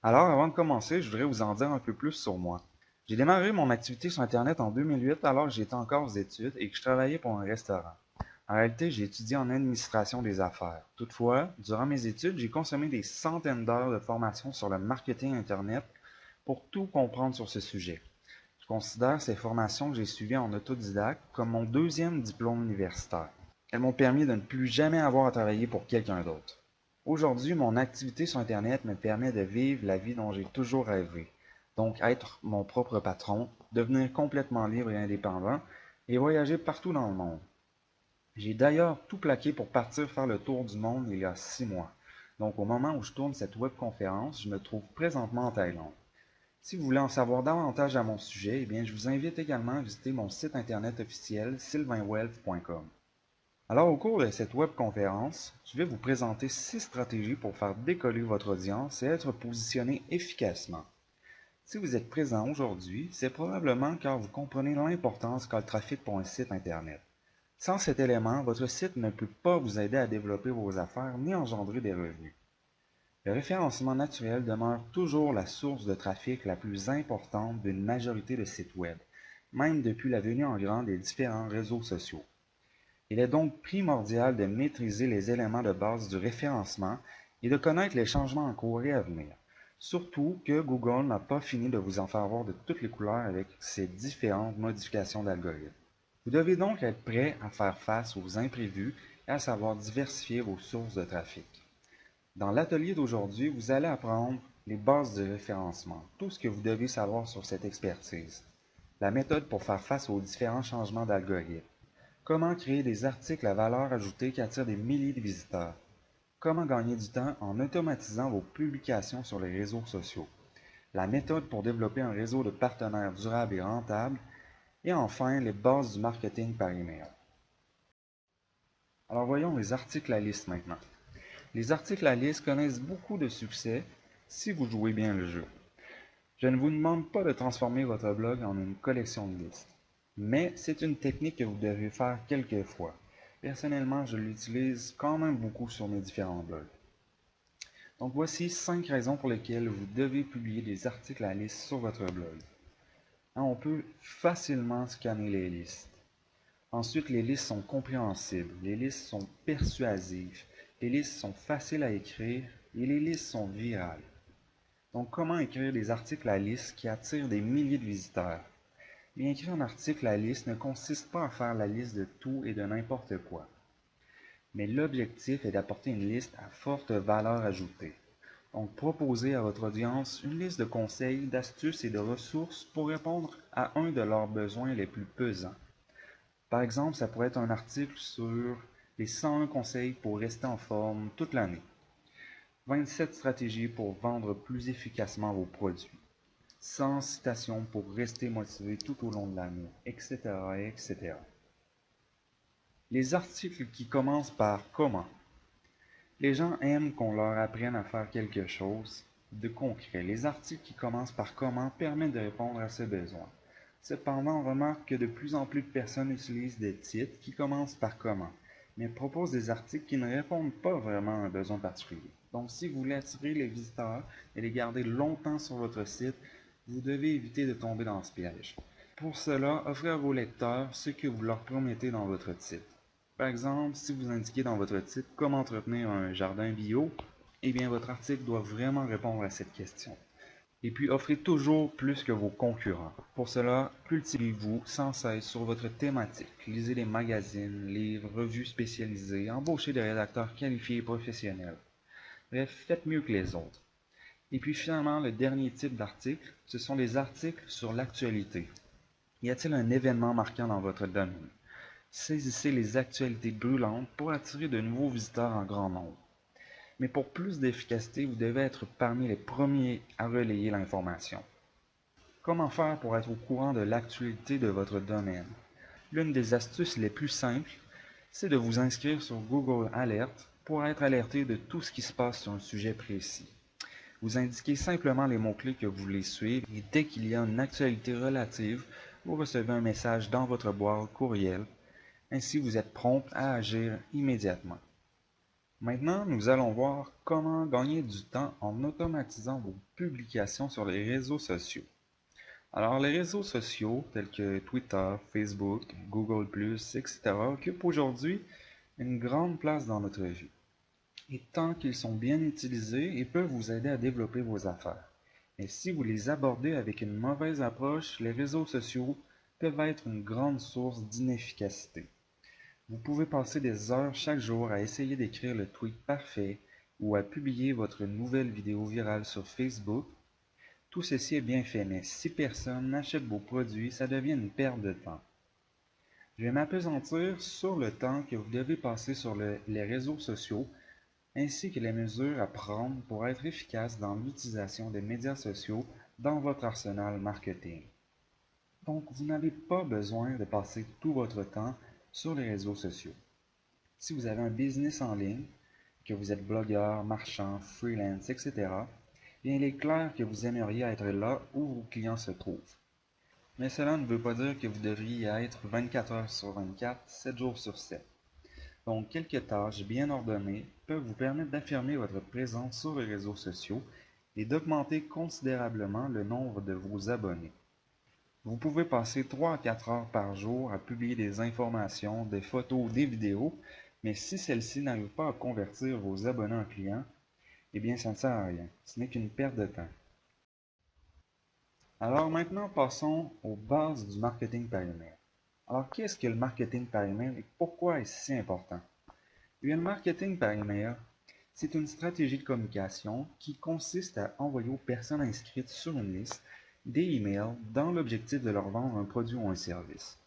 Alors, avant de commencer, je voudrais vous en dire un peu plus sur moi. J'ai démarré mon activité sur Internet en 2008 alors que j'étais encore aux études et que je travaillais pour un restaurant. En réalité, j'ai étudié en administration des affaires. Toutefois, durant mes études, j'ai consommé des centaines d'heures de formation sur le marketing Internet pour tout comprendre sur ce sujet. Je considère ces formations que j'ai suivies en autodidacte comme mon deuxième diplôme universitaire. Elles m'ont permis de ne plus jamais avoir à travailler pour quelqu'un d'autre. Aujourd'hui, mon activité sur Internet me permet de vivre la vie dont j'ai toujours rêvé. Donc être mon propre patron, devenir complètement libre et indépendant et voyager partout dans le monde. J'ai d'ailleurs tout plaqué pour partir faire le tour du monde il y a 6 mois. Donc au moment où je tourne cette webconférence, je me trouve présentement en Thaïlande. Si vous voulez en savoir davantage à mon sujet, eh bien, je vous invite également à visiter mon site internet officiel sylvainwealth.com. Alors, au cours de cette webconférence, je vais vous présenter 6 stratégies pour faire décoller votre audience et être positionné efficacement. Si vous êtes présent aujourd'hui, c'est probablement car vous comprenez l'importance qu'a le trafic pour un site Internet. Sans cet élément, votre site ne peut pas vous aider à développer vos affaires ni engendrer des revenus. Le référencement naturel demeure toujours la source de trafic la plus importante d'une majorité de sites web, même depuis la venue en grand des différents réseaux sociaux. Il est donc primordial de maîtriser les éléments de base du référencement et de connaître les changements en cours et à venir. Surtout que Google n'a pas fini de vous en faire voir de toutes les couleurs avec ses différentes modifications d'algorithmes. Vous devez donc être prêt à faire face aux imprévus et à savoir diversifier vos sources de trafic. Dans l'atelier d'aujourd'hui, vous allez apprendre les bases du référencement, tout ce que vous devez savoir sur cette expertise, la méthode pour faire face aux différents changements d'algorithmes, comment créer des articles à valeur ajoutée qui attirent des milliers de visiteurs, comment gagner du temps en automatisant vos publications sur les réseaux sociaux, la méthode pour développer un réseau de partenaires durables et rentables, et enfin les bases du marketing par email. Alors voyons les articles à liste maintenant. Les articles à liste connaissent beaucoup de succès si vous jouez bien le jeu. Je ne vous demande pas de transformer votre blog en une collection de listes, mais c'est une technique que vous devez faire quelques fois. Personnellement, je l'utilise quand même beaucoup sur mes différents blogs. Donc voici 5 raisons pour lesquelles vous devez publier des articles à liste sur votre blog. On peut facilement scanner les listes. Ensuite, les listes sont compréhensibles, les listes sont persuasives, les listes sont faciles à écrire et les listes sont virales. Donc, comment écrire des articles à liste qui attirent des milliers de visiteurs? Bien, écrire un article à liste ne consiste pas à faire la liste de tout et de n'importe quoi. Mais l'objectif est d'apporter une liste à forte valeur ajoutée. Donc, proposez à votre audience une liste de conseils, d'astuces et de ressources pour répondre à un de leurs besoins les plus pesants. Par exemple, ça pourrait être un article sur les 101 conseils pour rester en forme toute l'année. 27 stratégies pour vendre plus efficacement vos produits. 100 citations pour rester motivé tout au long de l'année, etc., etc. Les articles qui commencent par comment. Les gens aiment qu'on leur apprenne à faire quelque chose de concret. Les articles qui commencent par comment permettent de répondre à ce besoin. Cependant, on remarque que de plus en plus de personnes utilisent des titres qui commencent par comment, mais proposent des articles qui ne répondent pas vraiment à un besoin particulier. Donc, si vous voulez attirer les visiteurs et les garder longtemps sur votre site, vous devez éviter de tomber dans ce piège. Pour cela, offrez à vos lecteurs ce que vous leur promettez dans votre titre. Par exemple, si vous indiquez dans votre titre comment entretenir un jardin bio, eh bien votre article doit vraiment répondre à cette question. Et puis offrez toujours plus que vos concurrents. Pour cela, cultivez-vous sans cesse sur votre thématique. Lisez des magazines, livres, revues spécialisées, embauchez des rédacteurs qualifiés et professionnels. Bref, faites mieux que les autres. Et puis finalement, le dernier type d'article, ce sont les articles sur l'actualité. Y a-t-il un événement marquant dans votre domaine? Saisissez les actualités brûlantes pour attirer de nouveaux visiteurs en grand nombre. Mais pour plus d'efficacité, vous devez être parmi les premiers à relayer l'information. Comment faire pour être au courant de l'actualité de votre domaine? L'une des astuces les plus simples, c'est de vous inscrire sur Google Alert pour être alerté de tout ce qui se passe sur un sujet précis. Vous indiquez simplement les mots-clés que vous voulez suivre et dès qu'il y a une actualité relative, vous recevez un message dans votre boîte courriel. Ainsi, vous êtes prompt à agir immédiatement. Maintenant, nous allons voir comment gagner du temps en automatisant vos publications sur les réseaux sociaux. Alors, les réseaux sociaux tels que Twitter, Facebook, Google+, etc. occupent aujourd'hui une grande place dans notre vie. Et tant qu'ils sont bien utilisés, ils peuvent vous aider à développer vos affaires. Mais si vous les abordez avec une mauvaise approche, les réseaux sociaux peuvent être une grande source d'inefficacité. Vous pouvez passer des heures chaque jour à essayer d'écrire le tweet parfait ou à publier votre nouvelle vidéo virale sur Facebook. Tout ceci est bien fait, mais si personne n'achète vos produits, ça devient une perte de temps. Je vais m'appesantir sur le temps que vous devez passer sur les réseaux sociaux ainsi que les mesures à prendre pour être efficace dans l'utilisation des médias sociaux dans votre arsenal marketing. Donc, vous n'avez pas besoin de passer tout votre temps sur les réseaux sociaux. Si vous avez un business en ligne, que vous êtes blogueur, marchand, freelance, etc., bien il est clair que vous aimeriez être là où vos clients se trouvent. Mais cela ne veut pas dire que vous devriez y être 24 heures sur 24, 7 jours sur 7. Donc, quelques tâches bien ordonnées peuvent vous permettre d'affirmer votre présence sur les réseaux sociaux et d'augmenter considérablement le nombre de vos abonnés. Vous pouvez passer 3 à 4 heures par jour à publier des informations, des photos, des vidéos, mais si celles-ci n'arrivent pas à convertir vos abonnés en clients, eh bien ça ne sert à rien, ce n'est qu'une perte de temps. Alors maintenant, passons aux bases du marketing par email. Alors qu'est-ce que le marketing par email et pourquoi est-ce si important? Eh bien, le marketing par email, c'est une stratégie de communication qui consiste à envoyer aux personnes inscrites sur une liste des emails dans l'objectif de leur vendre un produit ou un service.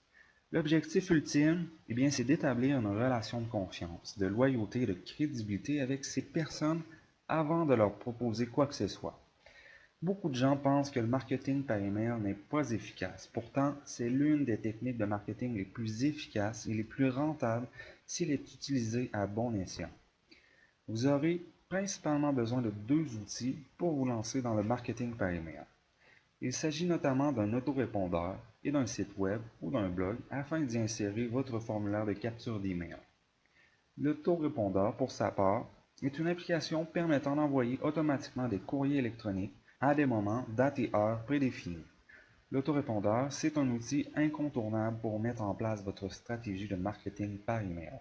L'objectif ultime, eh bien, c'est d'établir une relation de confiance, de loyauté et de crédibilité avec ces personnes avant de leur proposer quoi que ce soit. Beaucoup de gens pensent que le marketing par email n'est pas efficace. Pourtant, c'est l'une des techniques de marketing les plus efficaces et les plus rentables s'il est utilisé à bon escient. Vous aurez principalement besoin de deux outils pour vous lancer dans le marketing par email. Il s'agit notamment d'un autorépondeur et d'un site web ou d'un blog afin d'y insérer votre formulaire de capture d'email. L'autorépondeur, pour sa part, est une application permettant d'envoyer automatiquement des courriers électroniques à des moments, dates et heures prédéfinis. L'autorépondeur, c'est un outil incontournable pour mettre en place votre stratégie de marketing par email.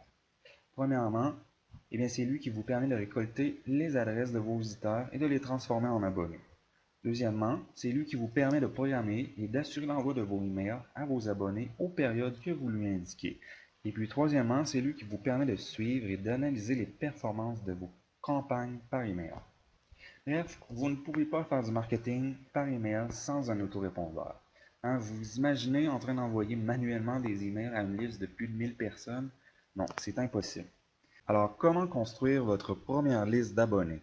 Premièrement, eh bien, c'est lui qui vous permet de récolter les adresses de vos visiteurs et de les transformer en abonnés. Deuxièmement, c'est lui qui vous permet de programmer et d'assurer l'envoi de vos emails à vos abonnés aux périodes que vous lui indiquez. Et puis troisièmement, c'est lui qui vous permet de suivre et d'analyser les performances de vos campagnes par email. Bref, vous ne pouvez pas faire du marketing par email sans un autorépondeur. Vous imaginez en train d'envoyer manuellement des emails à une liste de plus de 1000 personnes? Non, c'est impossible. Alors, comment construire votre première liste d'abonnés?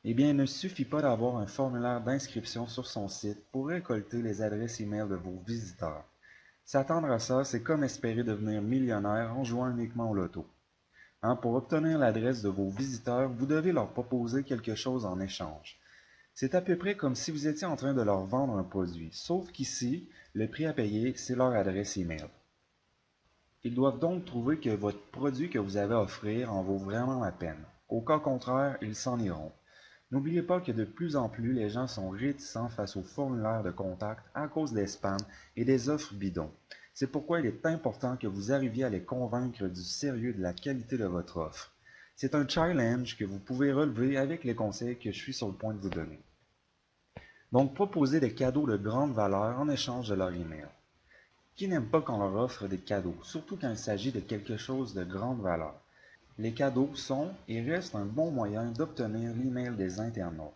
Eh bien, il ne suffit pas d'avoir un formulaire d'inscription sur son site pour récolter les adresses email de vos visiteurs. S'attendre à ça, c'est comme espérer devenir millionnaire en jouant uniquement au loto. Pour obtenir l'adresse de vos visiteurs, vous devez leur proposer quelque chose en échange. C'est à peu près comme si vous étiez en train de leur vendre un produit, sauf qu'ici, le prix à payer, c'est leur adresse email. Ils doivent donc trouver que votre produit que vous avez à offrir en vaut vraiment la peine. Au cas contraire, ils s'en iront. N'oubliez pas que de plus en plus, les gens sont réticents face aux formulaires de contact à cause des spams et des offres bidons. C'est pourquoi il est important que vous arriviez à les convaincre du sérieux et de la qualité de votre offre. C'est un challenge que vous pouvez relever avec les conseils que je suis sur le point de vous donner. Donc, proposez des cadeaux de grande valeur en échange de leur email. Qui n'aime pas qu'on leur offre des cadeaux, surtout quand il s'agit de quelque chose de grande valeur? Les cadeaux sont et restent un bon moyen d'obtenir l'email des internautes.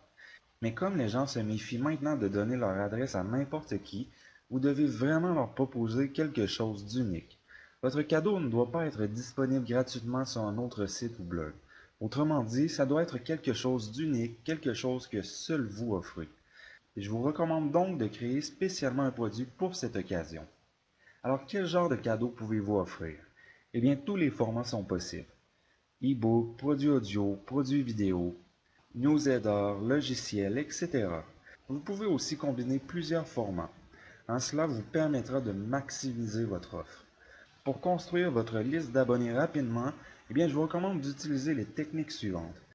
Mais comme les gens se méfient maintenant de donner leur adresse à n'importe qui, vous devez vraiment leur proposer quelque chose d'unique. Votre cadeau ne doit pas être disponible gratuitement sur un autre site ou blog. Autrement dit, ça doit être quelque chose d'unique, quelque chose que seul vous offrez. Et je vous recommande donc de créer spécialement un produit pour cette occasion. Alors, quel genre de cadeau pouvez-vous offrir? Eh bien, tous les formats sont possibles. E-book, produits audio, produits vidéo, newsletter, logiciels, etc. Vous pouvez aussi combiner plusieurs formats. Cela vous permettra de maximiser votre offre. Pour construire votre liste d'abonnés rapidement, Eh bien, je vous recommande d'utiliser les techniques suivantes.